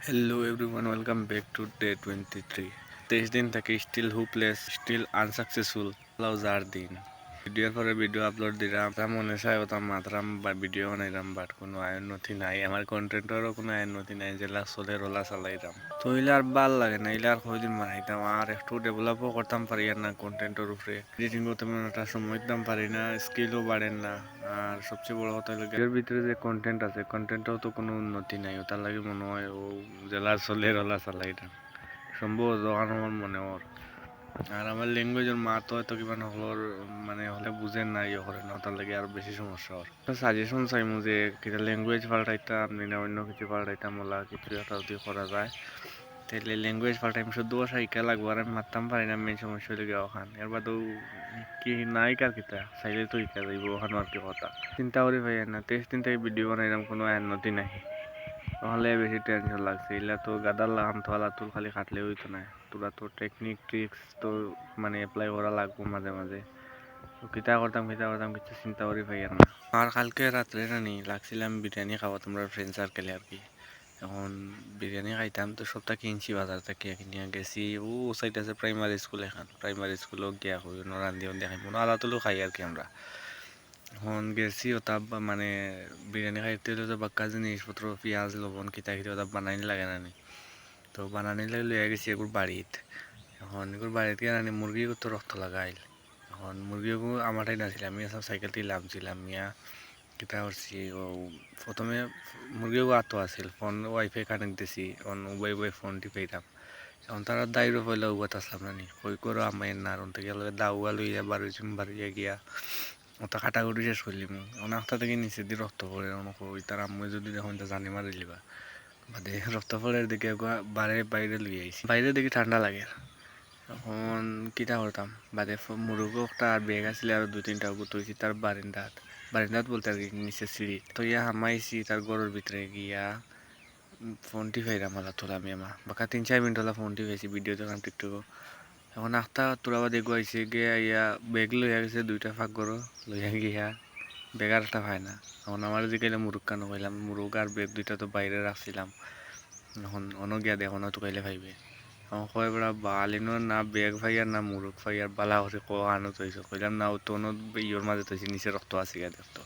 Hello everyone, welcome back to day 23. 23 দিন থেকে still হুপলেস, still unsuccessful যার দিন ভিডিওর পরে ভিডিও আপলোড দিলাম তা মনে চাই ওটা মাত্রাম বা ভিডিও বানাইলাম বাট কোনো আয়ন নথি নাই আমার কন্টেন্টেরও কোনো আয়ন নথি নাই যেলা চলে রোলা চালাইলাম তো ইলে আর ভাল লাগে না ইলে আর কয়দিন বানাইতাম আর একটু ডেভেলপও করতাম পারি আর না কন্টেন্টের উপরে এডিটিং করতে তেমন একটা সময় দিতাম পারি না স্কিলও বাড়েন না আর সবচেয়ে বড় কথা হলো এর ভিতরে যে কন্টেন্ট আছে কন্টেন্টেও তো কোনো উন্নতি নাই তার লাগে মনে হয় ও জেলা চলে রোলা চালাইতাম সম্ভবত আমার মনে হয় আর আমার ল্যাঙ্গুয়েজের মাত হয়তো কিবা নহলর মানে হলে বুঝেন না ইয়ে করে না তার লাগে আর বেশি সমস্যা হয় সাজেশন চাইমু যে কিটা ল্যাঙ্গুয়েজ পাল্টাইতাম আপনি না অন্য কিছু পাল্টাইতাম ওলা কিছু একটা যদি করা যায় তাহলে ল্যাঙ্গুয়েজ পাল্টাইম শুধু সাইকা লাগবো আর আমি মারতাম পারি না মেন সমস্যা হলে গিয়ে ওখান এর বাদেও কি নাই কার কিতা চাইলে তো শিখা যাইব ওখানে আর কি কথা চিন্তা করি ভাই না 23 দিন থেকে ভিডিও বানাইলাম কোনো উন্নতি নাই তাহলে বেশি টেনশন লাগছে এগুলা তো গাদার লাগাম থালা তোর খালি খাটলে হইতো না তোরা তো টেকনিক ট্রিক্স তো মানে অ্যাপ্লাই করা লাগবো মাঝে মাঝে তো কিতা করতাম কিছু চিন্তা করি ভাই না আর কালকে রাত্রে রানি লাগছিলাম বিরিয়ানি খাওয়া তোমরা ফ্রেন্ড সার্কেলে আর কি এখন বিরিয়ানি খাইতাম তো সপ্তাহ কিনছি বাজার থেকে কিনিয়া গেছি ও সাইড আছে প্রাইমারি স্কুল এখন প্রাইমারি স্কুলও গিয়া হই রান্ধি দেখাই মনে আলা তুলো খাই আর কি আমরা এখন গেছি ওটা মানে বিরিয়ানি খাইতে হলে তো বাক্কা জিনিসপত্র পেঁয়াজ লবণ কিতা কিতা ওটা বানাইনি লাগে না নি তো বানানি লাগে লইয়া গেছি এগুলো বাড়িত এখন এগুলো বাড়িত গিয়ে নানি মুরগি তো রক্ত লাগাইল এখন মুরগিও আমারটাই নাছিল আমি সব সাইকেল দিয়ে নামছিলাম মিয়া কিতা করছি ও প্রথমে মুরগিও আতো আছিল ফোন ওয়াইফাই কানেক্ট দিছি অন উবাই উবাই ফোন টিপাইতাম এখন তারা দায়রও পয়লা উবাত আসলাম নানি কই করো আমার না আর থেকে দাউয়া লইয়া বাড়িয়া গিয়া ওটা কাটাকুটি শেষ করলিম অনাখটা থেকে নিচে দিয়ে রক্ত পড়ে ওই তার আম্মু যদি দেখুন তা জানি মারি লিবা বাদে রক্ত পড়ের দিকে বাইরে লুই আইছি বাইরে দেখি ঠান্ডা লাগে এখন কিটা করতাম বাদে মুরগো একটা আর বেগ আসলে আর দুই তিনটা গুতইছি তার বারিন্দাত বলতে আর কি নিচে সিঁড়ি তো ইয়া হামাইছি তার গরুর ভিতরে গিয়া ফোনটি ফাইরাম হালা তোলা আমি আমার বাকা 3-4 মিনিট হলা ফোনটি ফাইছি ভিডিও দেখলাম টিকটক এখন আখটা তোরা বাদে গুয়াইছে গিয়া ইয়া বেগ লইয়া গেছে দুইটা ফাঁক করো লইয়া গিয়া বেগার একটা পায় না এখন আমার যে কইলে মুরুগ কানো কইলাম মুরুগ আর বেগ দুইটা তো বাইরে রাখছিলাম এখন অন্য গিয়া দেখো না তো কইলে ভাইবে এখন কয় বেড়া বালিনো না বেগ ফাইয়ার না মুরুগ ফাইয়ার বালা হচ্ছে আনো তৈছ কইলাম না তো ইয়োর মাঝে তৈছি নিচে রক্ত আছে গিয়া দেখতো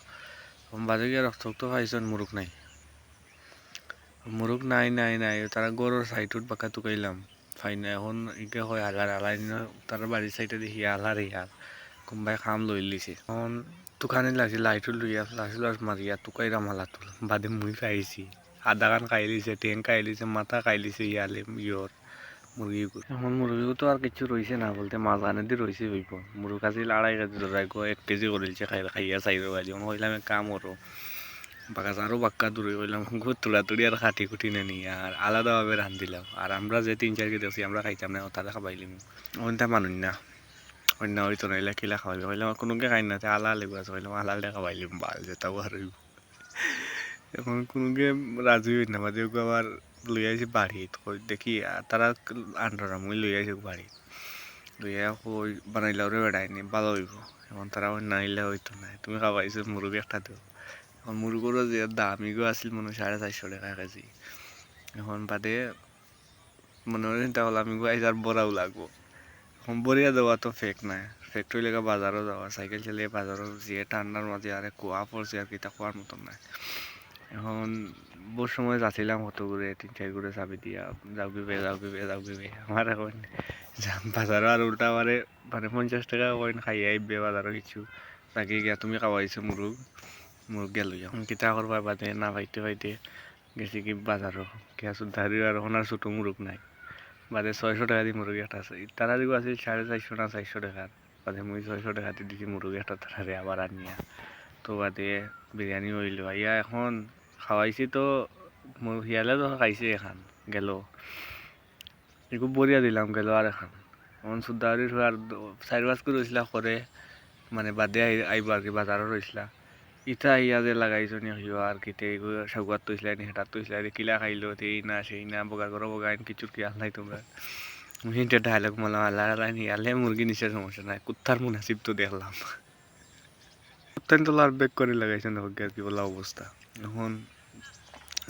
এখন বাজে গিয়া রক্ত পাইছন মুরুগ নাই মুরুগ নাই তারা গরুর সাইডত বাঁকা তুকাইলাম ফাইনা এখন ইকে হয় আলার আলাই তার বাড়ির সাইডে দেখি আলার ইয়াল কোনবাই খাম লই লিছে এখন তুকানি লাগছে লাইটত লইয়া ফ্লাস মারিয়া তুকাইরাম হালা তুল বাদে মুই খাইছি আধা কান খাই লিছে টেং খাই লিছে মাথা খাই লিছে ইয়ালে ইয়র মুরগিগুলো এখন মুরগিও তো আর কিছু রয়েছে না বলতে মাঝখানে দিয়ে রয়েছে হইব মুরগ আছিল 2.5 কেজি ধরাই 1 কেজি করেছে খাইয়া 4 কেজি এখন হইলাম এক কাম করো বাগাস আরও বাক্কা দূরে হইলাম তুড়াতুড়ি আর খাটি খুটি না নিয়ে আর আলাদাভাবে রান্ধিলাম আর আমরা যে 3-4 কেজি আছি আমরা খাইতাম না তারা খাবাইলিম অন্যটা মানুষ না অন্য হইতো না এলা কিলা খাওয়াইবে হইলাম কোনোকে খাই না আলা লেগু আছে হইলাম আলাদা খাবাইলিম বাল যেটাও আর এখন কোনোকে রাজি হই না বাদে আবার লই আইছি বাড়িত দেখি তারা আন্ডার মই লই আইছি বাড়িত লইয়া কই বানাইলাও রে বেড়াইনি ভালো হইব এখন তারা নাইলে হইতো না তুমি খাবাইছো মুরগি একটা দেও এখন মুরগিরও যে দামিগো আছিল মনে হয় 450 টাকা কেজি এখন বাদে মনে হয় চিন্তা করলাম আমি আইসার বড়াও লাগবো এখন বরিয়া দেওয়া তো ফেক নাই ফ্যাক্টরি লেগে বাজারও যাওয়া সাইকেল চালিয়ে বাজারও যে ঠান্ডার মাঝে আরে কুয়া পড়ছে আর কি তা কুয়ার মতন নাই এখন বহু সময় যাচ্ছিলাম কত ঘুরে 3-4 ঘুরে চাবি দিয়া যাও গিবে আমার এখন বাজারও আর উল্টা মানে 50 টাকা কইন খাই আইবে বাজারও কিছু তাকে গিয়া তুমি খাওয়াইছো মুরগ গেল এখন কিতা করবা বাদে না পাইতে গেছি কি বাজারও গিয়া সুধারি আর ওনার ছোটো মুরগ নাই বাদে 600 টাকা দিয়ে মুরগি একটা আছে তারা দিকে আছে 450 না 400 টাকার বাদে মুই 600 টাকা দিয়ে দিছি মুরগি একটা তারারে আবার আনিয়া তো বাদে বিরিয়ানি হইল ইয়া এখন খাওয়াইছি তো হিয়ালে তো খাইছে এখন গেল একটু বরিয়া দিলাম গেল আর এখন এখন সুদারি আর 4-5 করে রইছিলা করে মানে বাদে আইব আর কি বাজারও রইছিলা ইটা ইয়া যে লাগাইছো নি হিও আর কি তে সাগুয়ার তৈছিলা নি হেটার তৈছিলা নি কিলা খাইলো সেই না বগা করো বগাইন কিছু কি আল নাই তোমরা হিন্টে ডায়লগ মালা আল্লাহ নি আলে মুরগি নিচে সমস্যা নাই কুত্তার মুনাসিব তো দেখলাম কুত্তান তো আর বেক করে লাগাইছে না আর কি বলা অবস্থা এখন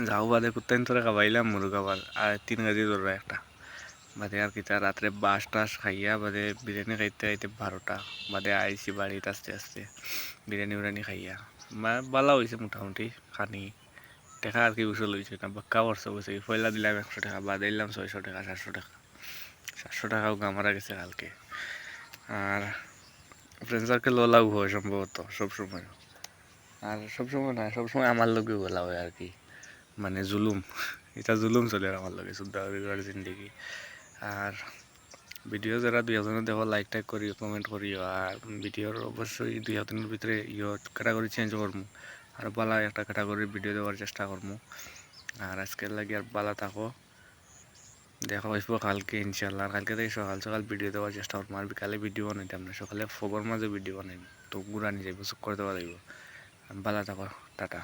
যাও বাদে কুত্তাইন তোরা খাবাইলাম মুরগা আর 3 কেজি ধরো একটা বাদে আর কিতা রাত্রে বাস টাস খাইয়া বাদে বিরিয়ানি খাইতে খাইতে 12টা বাদে আইসি বাড়িতে আস্তে আস্তে বিরিয়ানি উরানি খাইয়া বালা হয়েছে মোটামুটি খানি টাকা আর কি উসল হয়েছে না বাক্কা বর্ষ গেছে পয়লা দিলাম 100 টাকা বাদে দিলাম 600 টাকা 700 টাকা 700 টাকাও গামারা গেছে কালকে। আর ফ্রেন্ড সার্কেল ওলাও হয় সম্ভবত সবসময়, আর সবসময় না সবসময় আমার লোকে বলা হয় আর কি, মানে জুলুম, এটা জুলুম চলে আমার লগে সুদ্দার জিন্দগি। আর ভিডিও যারা 2 একজনে দেখো লাইক টাইক করিও কমেন্ট করিও, আর ভিডিওর অবশ্যই 2 একদিনের ভিতরে ক্যাটাগরি চেঞ্জ করবো আর বালা একটা ক্যাটাগরির ভিডিও দেওয়ার চেষ্টা করবো। আর আজকের লাগে আর বালা থাকো, দেখা হইব কালকে ইনশাল্লাহ। আর কালকে থেকে সকাল সকাল ভিডিও দেওয়ার চেষ্টা করবো, আর বিকালে ভিডিও বানাইতাম না, সকালে ফোনের মাঝে ভিডিও বানাইব তো গুড়ানি যাইব চুপ করে দেওয়া যাইব। বালা থাকো, টাটা।